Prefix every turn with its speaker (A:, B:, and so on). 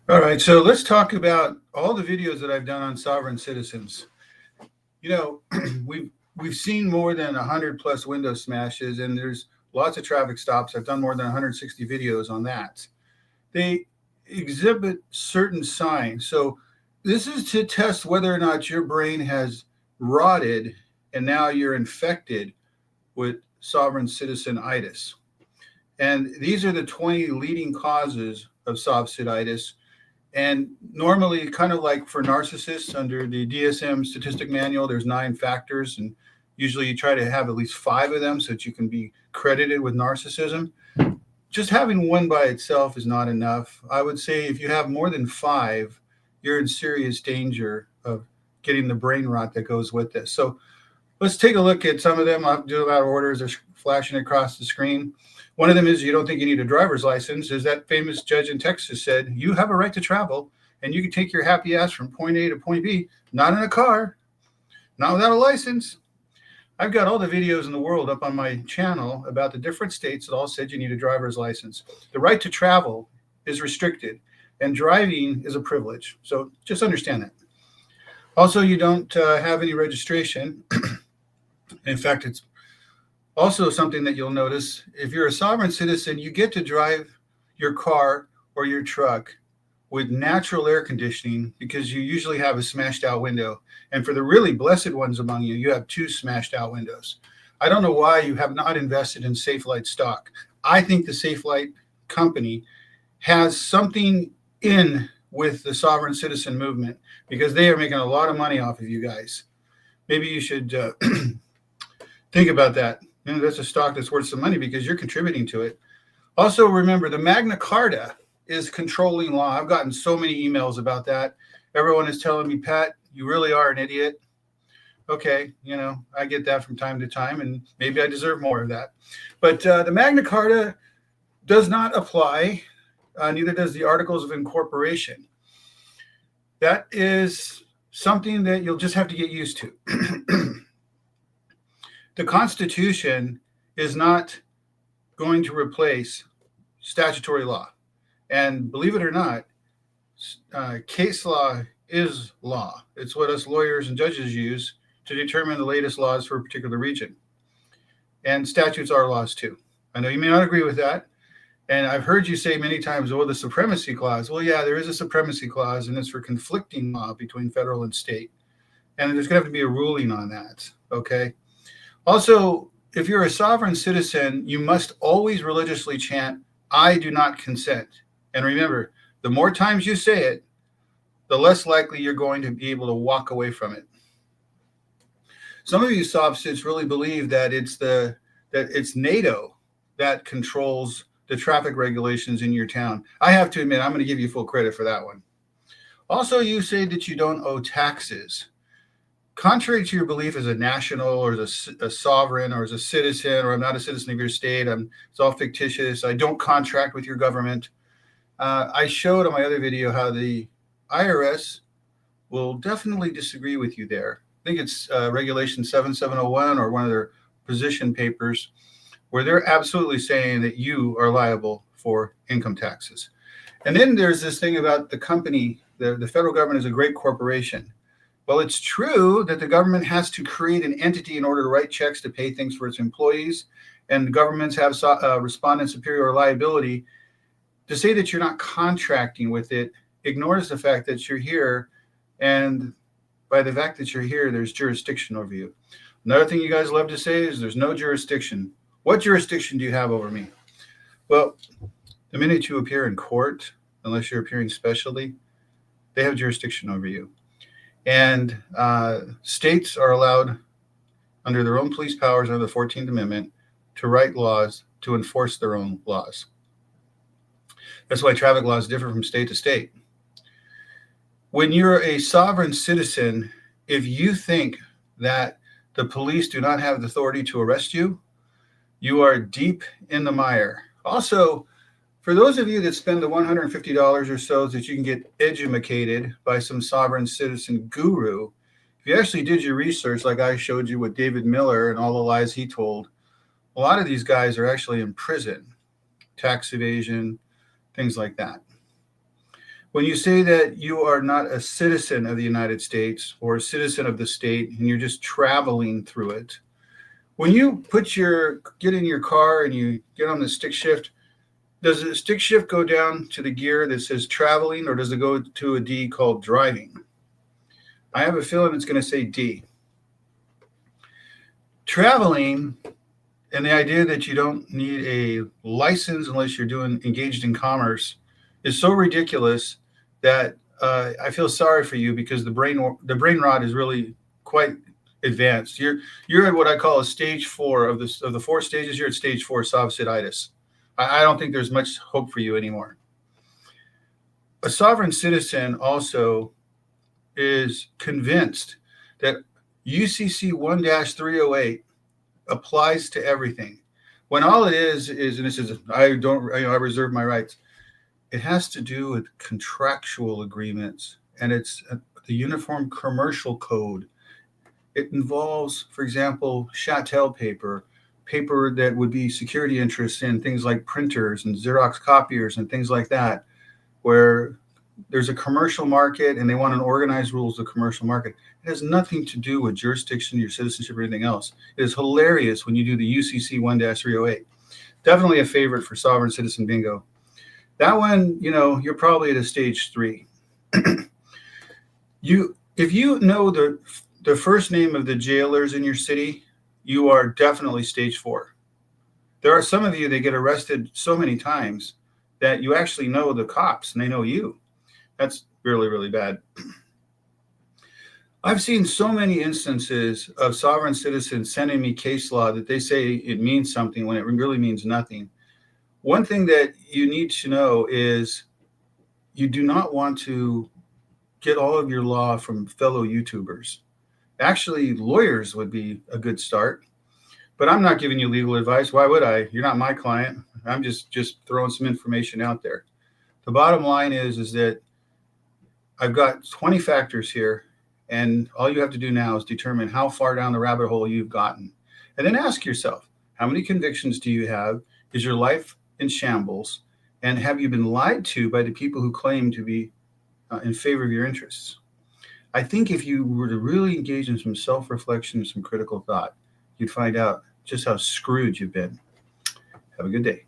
A: All right, so let's talk about all the videos that I've done on sovereign citizens. You know, we've seen more than 100 plus window smashes, and there's lots of traffic stops. I've done more than 160 videos on that. They exhibit certain signs. So this is to test whether or not your brain has rotted and now you're infected with sovereign citizenitis. And these are the 20 leading causes of sovsiditis. And normally, kind of like for narcissists under the DSM statistic manual, there's 9 factors, and usually you try to have at least 5 of them so that you can be credited with narcissism. Just having one by itself is not enough. I would say if you have more than 5, you're in serious danger of getting the brain rot that goes with this. So let's take a look at some of them. I'll do them out of order as they're flashing across the screen. One of them is you don't think you need a driver's license. As that famous judge in Texas said, you have a right to travel and you can take your happy ass from point A to point B, not in a car, not without a license. I've got all the videos in the world up on my channel about the different states that all said you need a driver's license. The right to travel is restricted and driving is a privilege. So just understand that. Also, you don't have any registration. In fact, it's also something that you'll notice. If you're a sovereign citizen, you get to drive your car or your truck with natural air conditioning because you usually have a smashed out window. And for the really blessed ones among you, you have 2 smashed out windows. I don't know why you have not invested in SafeLight stock. I think the SafeLight company has something in with the sovereign citizen movement because they are making a lot of money off of you guys. Maybe you should think about that. That's a stock that's worth some money because you're contributing to it. Also, remember the Magna Carta is controlling law. I've gotten so many emails about that. Everyone is telling me, Pat, you really are an idiot. Okay, I get that from time to time, and maybe I deserve more of that. But the Magna Carta does not apply, neither does the Articles of Incorporation. That is something that you'll just have to get used to. The Constitution is not going to replace statutory law. And believe it or not, case law is law. It's what us lawyers and judges use to determine the latest laws for a particular region. And statutes are laws too. I know you may not agree with that. And I've heard you say many times, oh, the supremacy clause. Well, yeah, there is a supremacy clause, and it's for conflicting law between federal and state. And there's going to have to be a ruling on that. Okay. Also, if you're a sovereign citizen, you must always religiously chant, I do not consent. And remember, the more times you say it, the less likely you're going to be able to walk away from it. Some of you soft-cits really believe that it's NATO that controls the traffic regulations in your town. I have to admit, I'm going to give you full credit for that one. Also, you say that you don't owe taxes. Contrary to your belief as a national or as a sovereign or as a citizen, or I'm not a citizen of your state, it's all fictitious, I don't contract with your government. I showed on my other video how the IRS will definitely disagree with you there. I think it's Regulation 7701 or one of their position papers, where they're absolutely saying that you are liable for income taxes. And then there's this thing about the company, the federal government is a great corporation. Well, it's true that the government has to create an entity in order to write checks to pay things for its employees, and the governments have respondent superior liability. To say that you're not contracting with it ignores the fact that you're here, and by the fact that you're here, there's jurisdiction over you. Another thing you guys love to say is there's no jurisdiction. What jurisdiction do you have over me? Well, the minute you appear in court, unless you're appearing specially, they have jurisdiction over you. And states are allowed, under their own police powers under the 14th Amendment, to write laws to enforce their own laws. That's why traffic laws differ from state to state. When you're a sovereign citizen, if you think that the police do not have the authority to arrest you, you are deep in the mire. Also, for those of you that spend the $150 or so that you can get educated by some sovereign citizen guru, if you actually did your research, like I showed you with David Miller and all the lies he told, a lot of these guys are actually in prison, tax evasion, things like that. When you say that you are not a citizen of the United States or a citizen of the state and you're just traveling through it, when you get in your car and you get on the stick shift, does the stick shift go down to the gear that says traveling, or does it go to a D called driving? I have a feeling it's going to say D. Traveling, and the idea that you don't need a license unless you're engaged in commerce, is so ridiculous that I feel sorry for you, because the brain rot is really quite advanced. You're at what I call a stage 4 of the 4 stages. You're at stage 4 sopsiditis. I don't think there's much hope for you anymore. A sovereign citizen also is convinced that UCC 1-308 applies to everything, when all it is, and it says, I reserve my rights. It has to do with contractual agreements, and it's the Uniform Commercial Code. It involves, for example, chattel paper that would be security interests in things like printers and Xerox copiers and things like that, where there's a commercial market and they want an organized rules of the commercial market. It has nothing to do with jurisdiction, your citizenship, or anything else. It is hilarious when you do the UCC 1-308. Definitely a favorite for sovereign citizen bingo. That one, you're probably at a stage 3. If you know the first name of the jailers in your city, you are definitely stage 4. There are some of you that get arrested so many times that you actually know the cops and they know you. That's really, really bad. I've seen so many instances of sovereign citizens sending me case law that they say it means something when it really means nothing. One thing that you need to know is you do not want to get all of your law from fellow YouTubers. Actually, lawyers would be a good start, but I'm not giving you legal advice. Why would I? You're not my client. I'm just throwing some information out there. The bottom line is that I've got 20 factors here, and all you have to do now is determine how far down the rabbit hole you've gotten. And then ask yourself, how many convictions do you have? Is your life in shambles? And have you been lied to by the people who claim to be in favor of your interests? I think if you were to really engage in some self-reflection and some critical thought, you'd find out just how screwed you've been. Have a good day.